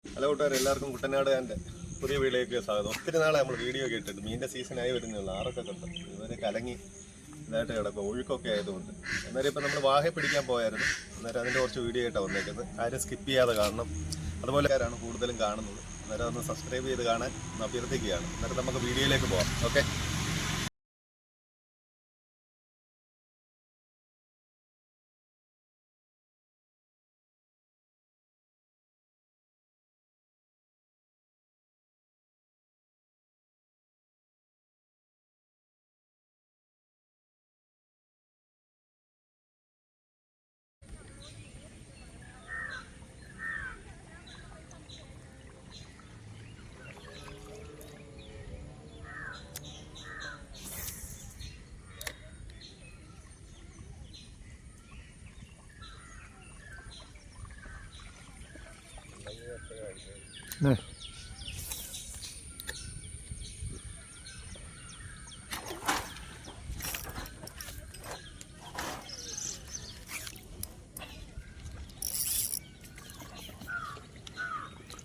Hello കൂട്ടുകാർ, എല്ലാവർക്കും കുട്ടനാട് എൻ്റെ പുതിയ വീഡിയോയിലേക്ക് സ്വാഗതം. ഒത്തിരി നാളെ നമ്മൾ വീഡിയോ കേട്ടിട്ട് മീനിൻ്റെ സീസണായി വരുന്നുള്ളൂ. ആറൊക്കെ കണ്ടു ഇതുവരെ കലങ്ങി ഇതായിട്ട് കിടക്കും, ഒഴുക്കൊക്കെ ആയതുകൊണ്ട്. അന്നേരം ഇപ്പം നമ്മൾ വാഹ പിടിക്കാൻ പോയായിരുന്നു. അന്നേരം അതിൻ്റെ കുറച്ച് വീഡിയോ ആയിട്ടാണ് വന്നേക്കുന്നത്. ആരും സ്കിപ്പ് ചെയ്യാതെ കാണണം. അതുപോലെ ആരാണ് കൂടുതലും കാണുന്നത്. അന്നേരം ഒന്ന് സബ്സ്ക്രൈബ് ചെയ്ത് കാണാൻ അഭ്യർത്ഥിക്കുകയാണ്. അന്നേരം നമുക്ക് വീഡിയോയിലേക്ക് പോകാം. ഓക്കെ.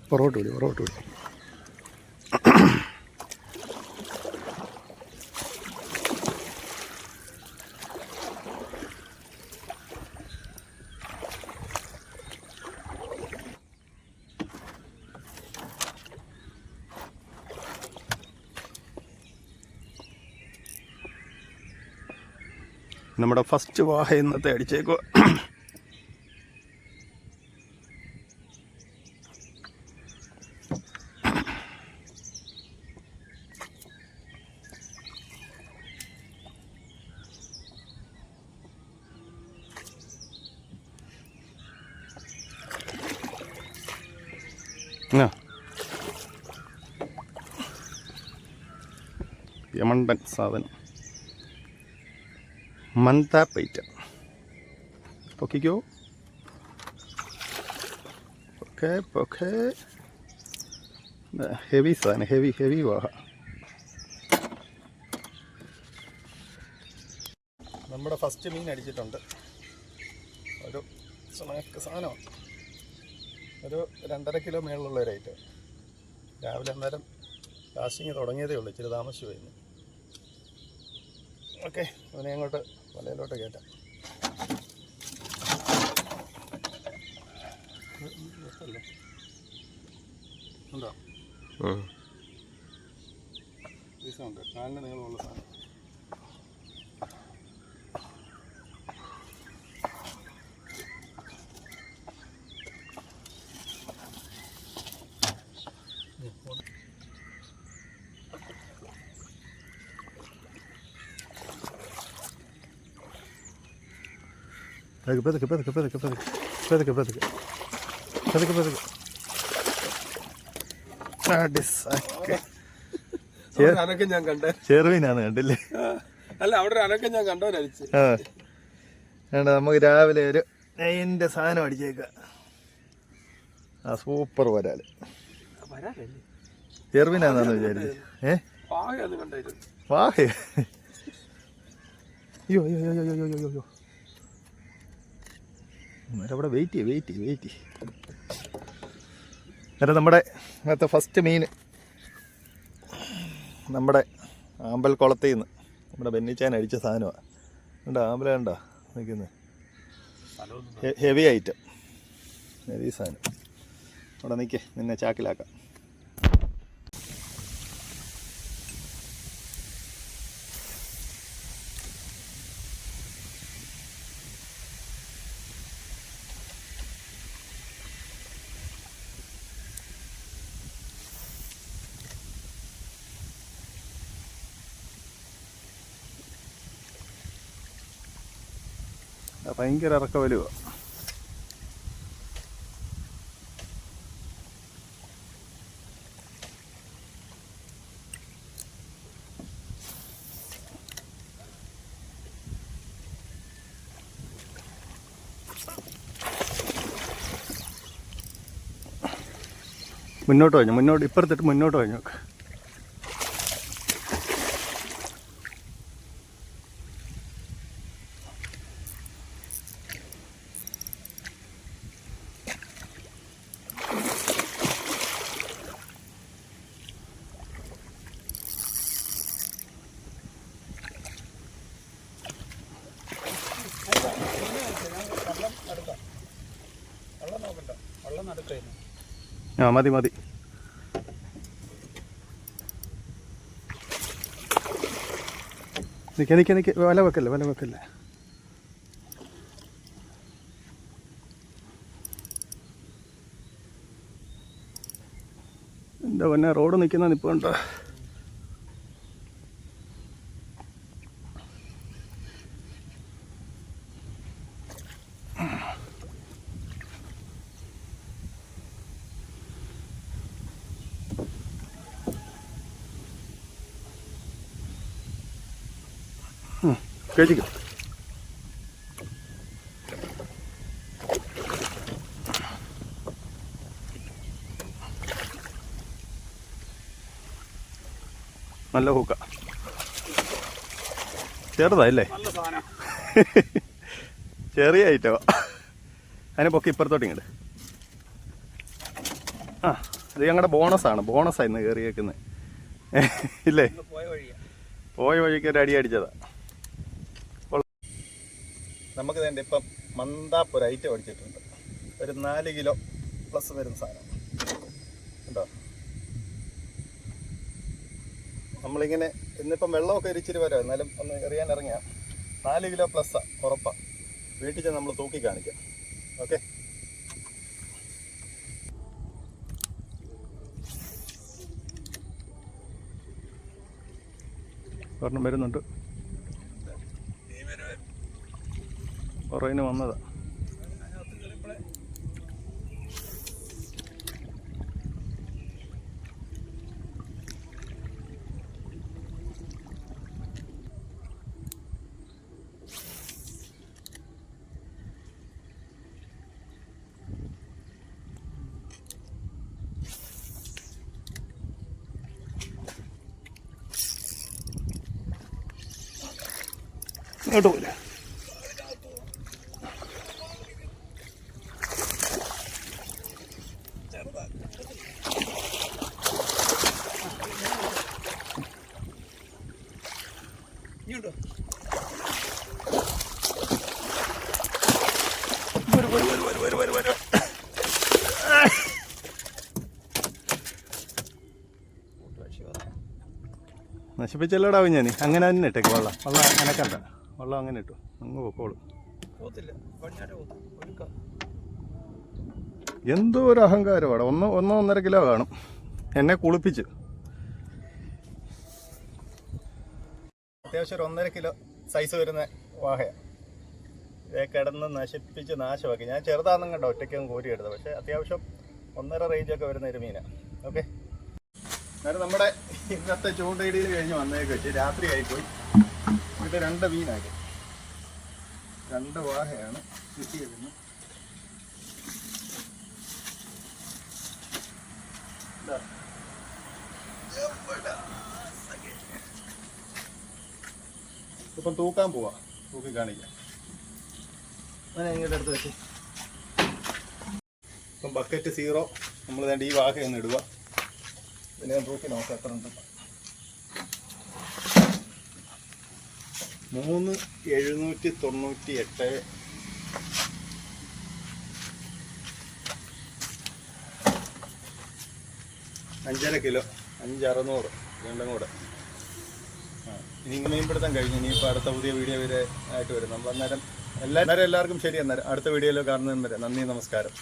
പുറകോട്ട് വിളി നമ്മുടെ ഫസ്റ്റ് വാഹ ഇന്നത്തെ അടിച്ചേക്കുക. യമണ്ടൻ സാധനം, മന്താപ്പൈറ്റ. പൊക്കിക്കോ. പൊക്കെ ഹെവി സാധനം, ഹെവി വാഹ. നമ്മുടെ ഫസ്റ്റ് മീൻ അടിച്ചിട്ടുണ്ട്. ഒരു സ്നാക്ക് സാധനമാണ്. ഒരു 2.5 കിലോ മേളിലുള്ള ഒരു ഐറ്റം. രാവിലെ അന്നേരം കാശിങ് തുടങ്ങിയതേ ഉള്ളൂ, ഇച്ചിരി താമസിച്ചു പോയിരുന്നു. ഓക്കെ, അവനെ അങ്ങോട്ട് വലയിലോട്ട് കയറ്റാം. ഉണ്ടോ? പീസുണ്ട്, കാലിന് നീളമുള്ള സാധനം. പതുക്കെ. ചെറുമീനാണ്, കണ്ടില്ലേ? അല്ല, അവിടെ അനക്കം ഞാൻ കണ്ടവരടിച്ച്. നമുക്ക് രാവിലെ ഒരു എൻ്റെ സാധനം അടിച്ചേക്കാം. സൂപ്പർ വരാല്. ചെറുമീനാന്നാന്ന് വിചാരിച്ചു. വാഹ. അയ്യോ അവിടെ വെയിറ്റ് ചെയ്യ്. എന്നിട്ട് നമ്മുടെ ഇന്നത്തെ ഫസ്റ്റ് മീൻ നമ്മുടെ ആമ്പൽ കുളത്തിൽ നിന്ന് നമ്മുടെ ബെന്നിച്ചാൻ അടിച്ച സാധനമാണ്. കണ്ടോ ആമ്പല? കണ്ടോ നിൽക്കുന്നത്? ഹെവി ഐറ്റം, ഹെവി സാധനം. അവിടെ നിൽക്കേ, നിന്നെ ചാക്കിലാക്കാം. ഭയങ്കര ഇറക്ക വലുവ. മുന്നോട്ട് ഇപ്പുറത്തിട്ട് മുന്നോട്ട് കഴിഞ്ഞു. ആ മതി മതി. നിൽക്ക വല വെക്കല്ലേ. എന്താ പിന്നെ റോഡ് നിൽക്കുന്ന നിൽപ്പുണ്ടോ? കഴിക്കും. നല്ല ഹൂക്ക. ചെറുതായില്ലേ? ചെറിയ ഐറ്റോ. അതിനെ പൊക്കി ഇപ്പുറത്തോട്ട് ഇങ്ങോട്ട്. ആ ഇത് ഞങ്ങളുടെ ബോണസാണ് ഇന്ന് കയറിയേക്കുന്നത്. ഇല്ലേ? പോയ വഴിക്ക് ഒരു അടി അടിച്ചതാ. നമുക്ക് വേണ്ട ഇപ്പം മന്ദാപ്പൊരു ഐറ്റം അടിച്ചിട്ടുണ്ട്. ഒരു 4 കിലോ പ്ലസ് വരുന്ന സാധനം ഉണ്ടോ? നമ്മളിങ്ങനെ ഇന്നിപ്പം വെള്ളമൊക്കെ ഇരിച്ചിരി വരാം, എന്നാലും ഒന്ന് എറിയാൻ ഇറങ്ങിയാൽ 4 കിലോ പ്ലസ്സാണ് ഉറപ്പാണ്. വീട്ടിൽ ചെന്ന് നമ്മൾ തൂക്കി കാണിക്കാം. ഓക്കെ, ഒരെണ്ണം വരുന്നുണ്ട്. പുറകിന് വന്നതാ. ഇങ്ങോട്ട് പോലെ നശിപ്പിച്ചല്ലോടാവും ഞാൻ. അങ്ങനെ തന്നെ ഇട്ടേക്ക്. വെള്ളം അങ്ങനെ കണ്ട വെള്ളം അങ്ങനെ ഇട്ടു. അങ്ങ് പൊക്കോളും. എന്തോ ഒരു അഹങ്കാരം അവിടെ. 1.5 കിലോ കാണും. എന്നെ കുളിപ്പിച്ച്. അത്യാവശ്യം ഒരു 1.5 കിലോ സൈസ് വരുന്ന വാഹയാണ്. കിടന്ന് നശിപ്പിച്ച് നാശമാക്കി. ഞാൻ ചെറുതാണെന്നും കണ്ടോ ഒറ്റയ്ക്കൊന്നും കോരിയെടുത്തത്. പക്ഷേ അത്യാവശ്യം 1.5 റേഞ്ചൊക്കെ വരുന്ന ഒരു മീനാണ്. ഓക്കെ, അന്നേരം നമ്മുടെ ഇന്നത്തെ ചൂണ്ടയിടിയിൽ കഴിഞ്ഞ് വന്നേക്ക് വെച്ച് രാത്രി ആയിപ്പോയി. ഇത് 2 മീനാക്കി. 2 വാഹയാണ് കിട്ടിയതെന്ന്. ഇപ്പം തൂക്കാൻ പോവാ. തൂക്കി കാണിക്കാം. അങ്ങനെ ഇങ്ങോട്ട് എടുത്ത് വെച്ച് ഇപ്പം ബക്കറ്റ് 0 നമ്മൾ വേണ്ട ഈ വാഹയൊന്ന് ഇടുക. പിന്നെ ഞാൻ തൂക്കി നോക്കാം എത്ര ഉണ്ട്. 3,798. 5.5 കിലോ 5,600 രണ്ടും കൂടെ. ഇനി മീൻപിടുത്തം കഴിഞ്ഞു. ഇനിയിപ്പോൾ അടുത്ത പുതിയ വീഡിയോ വരെ ആയിട്ട് വരും. നമ്മൾ അന്നേരം എല്ലാവർക്കും ശരി. അന്നേരം അടുത്ത വീഡിയോയിൽ കാണുന്നതിന് വരെ നന്ദി, നമസ്കാരം.